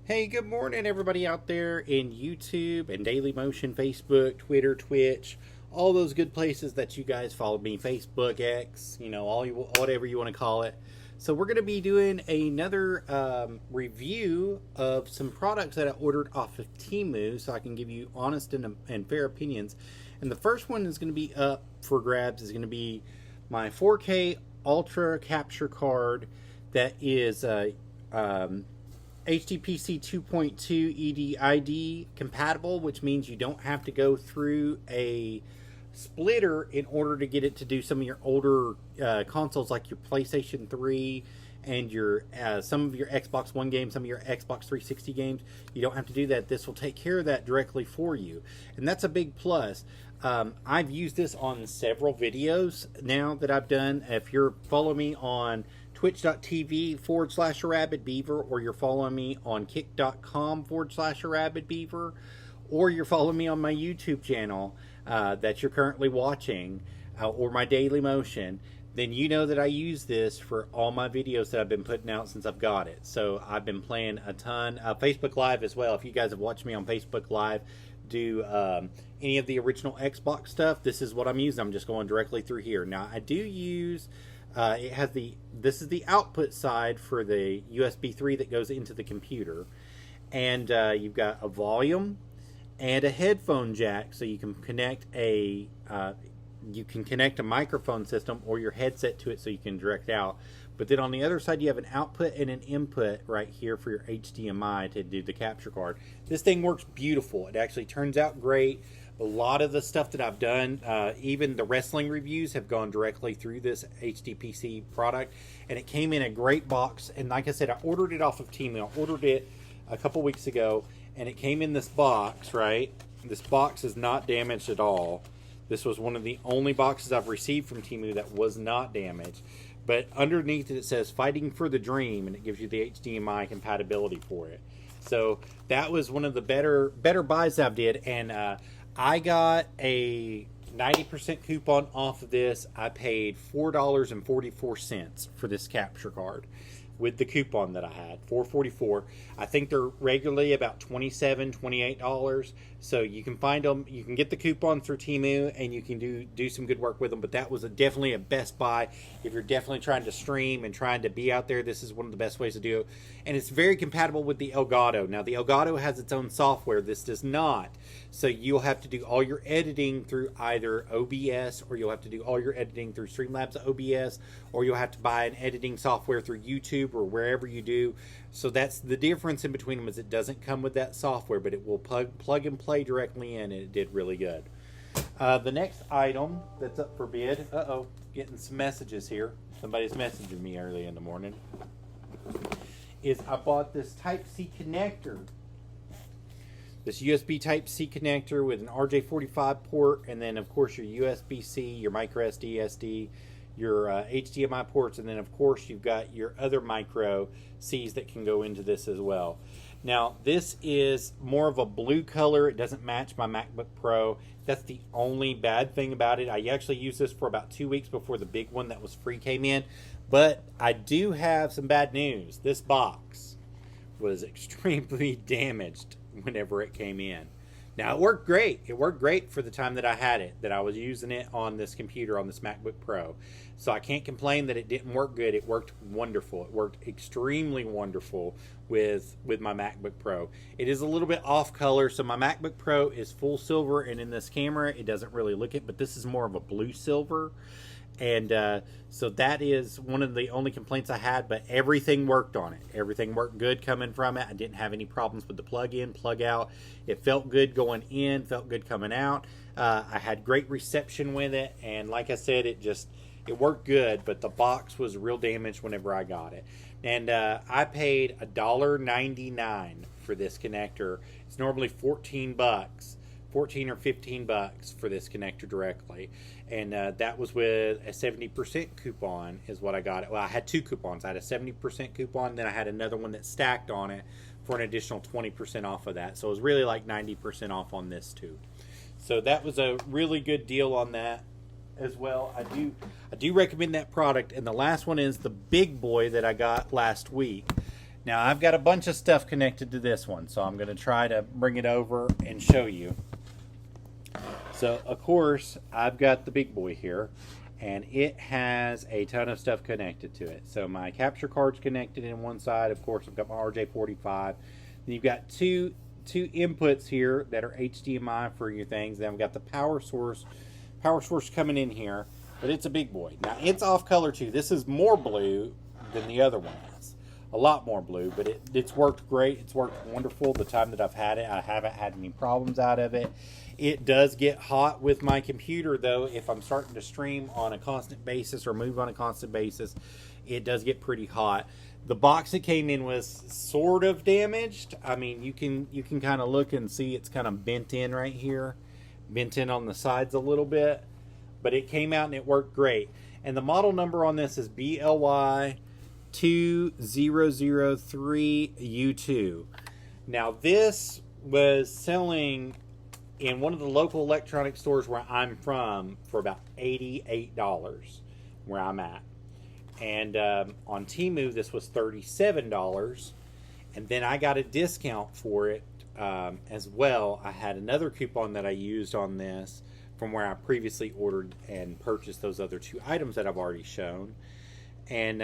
Hey, good morning, everybody out there in YouTube and Daily Motion, Facebook, Twitter, Twitch, all those good places that you guys follow me, Facebook, X, whatever you want to call it. So we're going to be doing another review of some products that I ordered off of Temu, so I can give you honest and fair opinions. And the first one is going to be up for grabs is going to be my 4K Ultra Capture card that is HTPC 2.2 EDID compatible, which means you don't have to go through a splitter in order to get it to do some of your older consoles like your PlayStation 3 and your some of your Xbox One games, some of your Xbox 360 games. You don't have to do that. This will take care of that directly for you, and that's a big plus. I've used this on several videos now that I've done. If you're following me on twitch.tv/rabidbeaver, or you're following me on kick.com/rabidbeaver, or you're following me on my YouTube channel that you're currently watching, or my Daily Motion, then you know that I use this for all my videos that I've been putting out since I've got it. So I've been playing a ton. Facebook Live as well. If you guys have watched me on Facebook Live do any of the original Xbox stuff, this is what I'm using. I'm just going directly through here. Now I do use it has this is the output side for the USB 3 that goes into the computer, and you've got a volume and a headphone jack, so you can connect a microphone system or your headset to it, so you can direct out. But then on the other side, you have an output and an input right here for your HDMI to do the capture card. This thing works beautiful. It actually turns out great. A lot of the stuff that I've done, even the wrestling reviews, have gone directly through this HDPC product, and it came in a great box. And like I said, I ordered it off of Temu. I ordered it a couple weeks ago, and it came in this box, right? This box is not damaged at all. This was one of the only boxes I've received from Temu that was not damaged. But underneath it says "Fighting for the Dream," and it gives you the HDMI compatibility for it. So that was one of the better buys I've did, and I got a 90% coupon off of this. I paid $4.44 for this capture card with the coupon that I had, $4.44. I think they're regularly about $27, $28. So you can find them. You can get the coupon through Temu, and you can do some good work with them. But that was definitely a best buy. If you're definitely trying to stream and trying to be out there, this is one of the best ways to do it. And it's very compatible with the Elgato. Now, the Elgato has its own software. This does not. So you'll have to do all your editing through either OBS, or you'll have to do all your editing through Streamlabs OBS, or you'll have to buy an editing software through YouTube or wherever you do. So that's the difference in between them, is it doesn't come with that software, but it will plug and play directly in, and it did really good. The next item that's up for bid, getting some messages here. Somebody's messaging me early in the morning. Is I bought this Type-C connector. This USB Type-C connector with an RJ45 port, and then of course your USB-C, your micro SD, your HDMI ports, and then of course you've got your other micro C's that can go into this as well. Now this is more of a blue color. It doesn't match my MacBook Pro. That's the only bad thing about it. I actually used this for about 2 weeks before the big one that was free came in. But I do have some bad news. This box was extremely damaged whenever it came in. Now it worked great. It worked great for the time that I had it, that I was using it on this computer, on this MacBook Pro. So I can't complain that it didn't work good. It worked wonderful. It worked extremely wonderful with my MacBook Pro. It is a little bit off color. So my MacBook Pro is full silver, and in this camera it doesn't really look it, but this is more of a blue silver. And so that is one of the only complaints I had, but everything worked on it. Everything worked good coming from it. I didn't have any problems with the plug in, plug out. It felt good going in, felt good coming out. I had great reception with it, and like I said, it worked good, but the box was real damaged whenever I got it. And I paid $1.99 for this connector. It's normally $14 or $15 for this connector directly, and that was with a 70% coupon is what I got it. Well, I had two coupons. I had a 70% coupon, then I had another one that stacked on it for an additional 20% off of that. So it was really like 90% off on this too. So that was a really good deal on that as well. I do recommend that product. And the last one is the big boy that I got last week. Now I've got a bunch of stuff connected to this one, so I'm going to try to bring it over and show you. So of course I've got the big boy here, and it has a ton of stuff connected to it. So my capture card's connected in one side. Of course I've got my RJ45. Then you've got two inputs here that are HDMI for your things. Then I've got the power source coming in here, but it's a big boy. Now it's off color too. This is more blue than the other one is. A lot more blue, but it's worked great. It's worked wonderful. The time that I've had it, I haven't had any problems out of it. It does get hot with my computer though. If I'm starting to stream on a constant basis or move on a constant basis, it does get pretty hot. The box it came in was sort of damaged. I mean, you can kind of look and see it's kind of bent in right here, bent in on the sides a little bit, but it came out and it worked great. And the model number on this is BLY 2003U2. Now this was selling in one of the local electronic stores where I'm from for about $88 where I'm at. And on Temu this was $37, and then I got a discount for it as well. I had another coupon that I used on this from where I previously ordered and purchased those other two items that I've already shown. And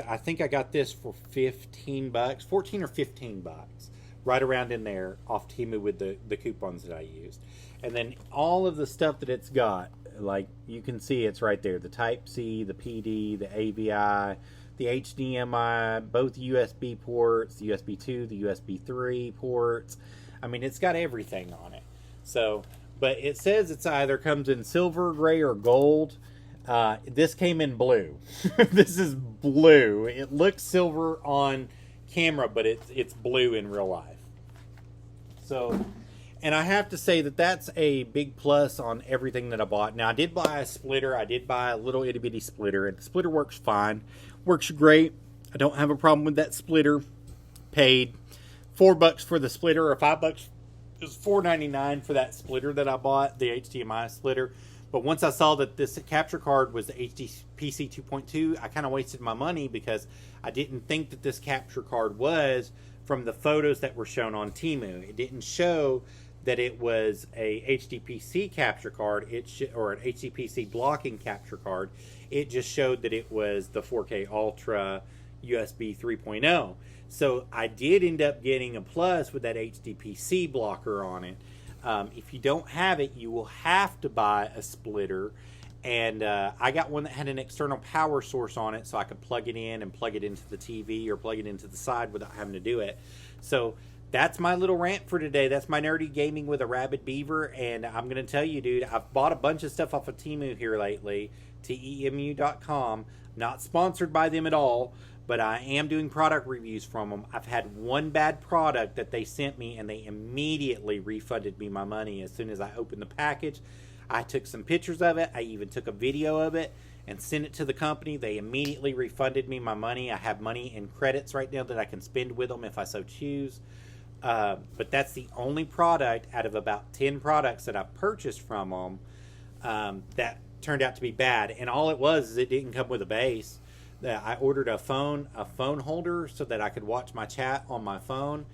I think I got this for $15, 14 or 15 bucks, right around in there off Temu with the coupons that I used. And then all of the stuff that it's got, like you can see it's right there, the Type-C, the PD, the AVI, the HDMI, both USB ports, the USB 2, the USB 3 ports. I mean, it's got everything on it. So, but it says it's either comes in silver, gray, or gold. This came in blue. This is blue. It looks silver on camera, but it's blue in real life. So, and I have to say that that's a big plus on everything that I bought. Now, I did buy a splitter. I did buy a little itty bitty splitter, and the splitter works fine. Works great. I don't have a problem with that splitter. Paid $4 for the splitter, or $5. It was $4.99 for that splitter that I bought, the HDMI splitter. But once I saw that this capture card was the HDPC 2.2, I kind of wasted my money because I didn't think that this capture card was from the photos that were shown on Temu. It didn't show that it was a HDPC capture card, or an HDPC blocking capture card. It just showed that it was the 4K Ultra USB 3.0. So I did end up getting a plus with that HDPC blocker on it. If you don't have it, you will have to buy a splitter. And I got one that had an external power source on it, so I could plug it in and plug it into the TV or plug it into the side without having to do it. So that's my little rant for today. That's my nerdy gaming with a rabid beaver. And I'm going to tell you, dude, I've bought a bunch of stuff off of Temu here lately. Temu.com. Not sponsored by them at all, but I am doing product reviews from them. I've had one bad product that they sent me, and they immediately refunded me my money as soon as I opened the package. I took some pictures of it. I even took a video of it and sent it to the company. They immediately refunded me my money. I have money in credits right now that I can spend with them if I so choose. But that's the only product out of about 10 products that I purchased from them that turned out to be bad. And all it was is it didn't come with a base. I ordered a phone holder so that I could watch my chat on my phone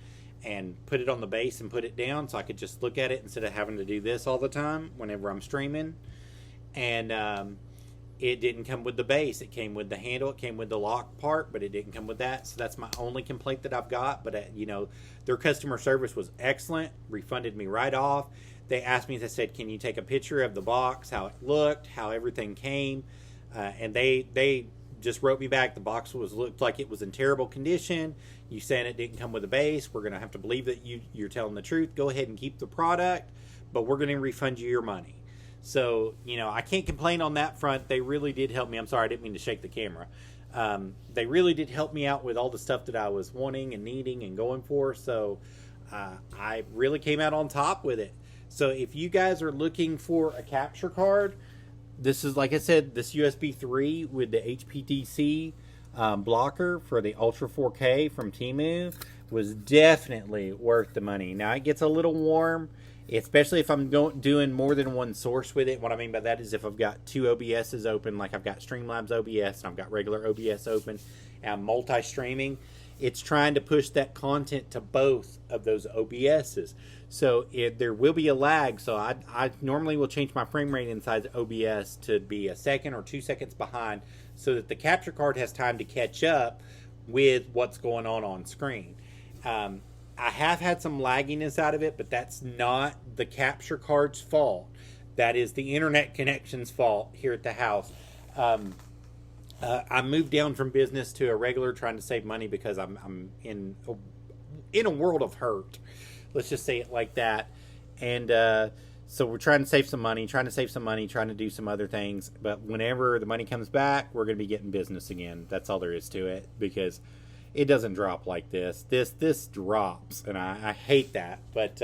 and put it on the base and put it down so I could just look at it instead of having to do this all the time whenever I'm streaming. And it didn't come with the base. It came with the handle. It came with the lock part, but it didn't come with that. So that's my only complaint that I've got. But, you know, their customer service was excellent. Refunded me right off. They asked me, they said, can you take a picture of the box, how it looked, how everything came? And they just wrote me back. The box looked like it was in terrible condition. You saying it didn't come with a base. We're going to have to believe that you're telling the truth. Go ahead and keep the product, but we're going to refund you your money. So, you know, I can't complain on that front. They really did help me. I'm sorry, I didn't mean to shake the camera. They really did help me out with all the stuff that I was wanting and needing and going for. So I really came out on top with it. So if you guys are looking for a capture card, this is, like I said, this USB 3 with the HPDC blocker for the Ultra 4K from Temu was definitely worth the money. Now, it gets a little warm, especially if I'm doing more than one source with it. What I mean by that is if I've got two OBSs open, like I've got Streamlabs OBS and I've got regular OBS open, and I'm multi-streaming, it's trying to push that content to both of those OBSs. So there will be a lag. So I normally will change my frame rate inside the OBS to be a second or 2 seconds behind, so that the capture card has time to catch up with what's going on screen. I have had some lagginess out of it, but that's not the capture card's fault. That is the internet connection's fault here at the house. I moved down from business to a regular, trying to save money because I'm in a world of hurt. Let's just say it like that. And so we're trying to save some money, trying to do some other things. But whenever the money comes back, we're going to be getting business again. That's all there is to it, because it doesn't drop like this. This drops, and I hate that. But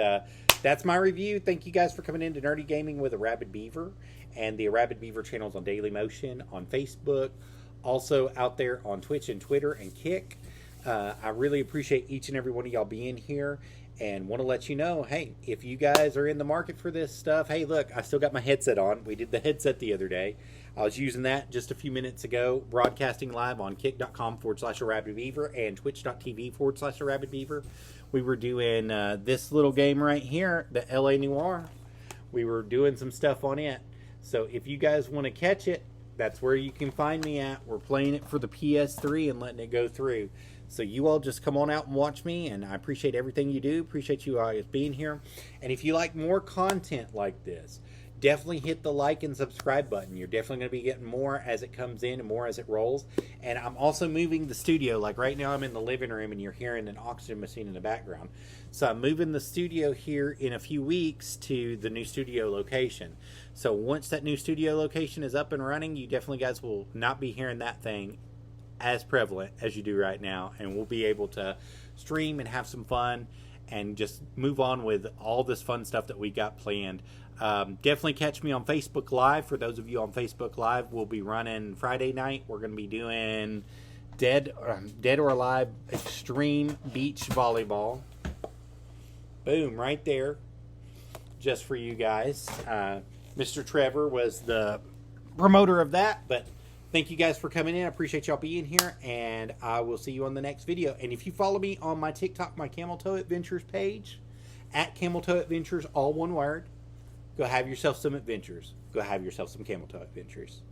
that's my review. Thank you guys for coming into Nerdy Gaming with a Rabid Beaver. And the Rabid Beaver channel's on Daily Motion, on Facebook, also out there on Twitch and Twitter and Kick. I really appreciate each and every one of y'all being here, and want to let you know, hey, if you guys are in the market for this stuff, hey, look, I still got my headset on. We did the headset the other day. I was using that just a few minutes ago, broadcasting live on kick.com/rabidbeaver and twitch.tv/rabidbeaver. We were doing this little game right here, the LA Noire. We were doing some stuff on it. So if you guys want to catch it, that's where you can find me at. We're playing it for the PS3 and letting it go through. So you all just come on out and watch me, and I appreciate everything you do. Appreciate you guys being here. And if you like more content like this, definitely hit the like and subscribe button. You're definitely going to be getting more as it comes in and more as it rolls. And I'm also moving the studio. Like right now I'm in the living room and you're hearing an oxygen machine in the background. So I'm moving the studio here in a few weeks to the new studio location. So once that new studio location is up and running, you definitely guys will not be hearing that thing as prevalent as you do right now. And we'll be able to stream and have some fun and just move on with all this fun stuff that we got planned. Definitely catch me on Facebook Live. For those of you on Facebook Live, we'll be running Friday night. We're going to be doing Dead or Alive Extreme Beach Volleyball. Boom, right there. Just for you guys. Mr. Trevor was the promoter of that, but thank you guys for coming in. I appreciate y'all being here, and I will see you on the next video. And if you follow me on my TikTok, my Camel Toe Adventures page, at Camel Toe Adventures, all one word, go have yourself some adventures. Go have yourself some Camel Toe Adventures.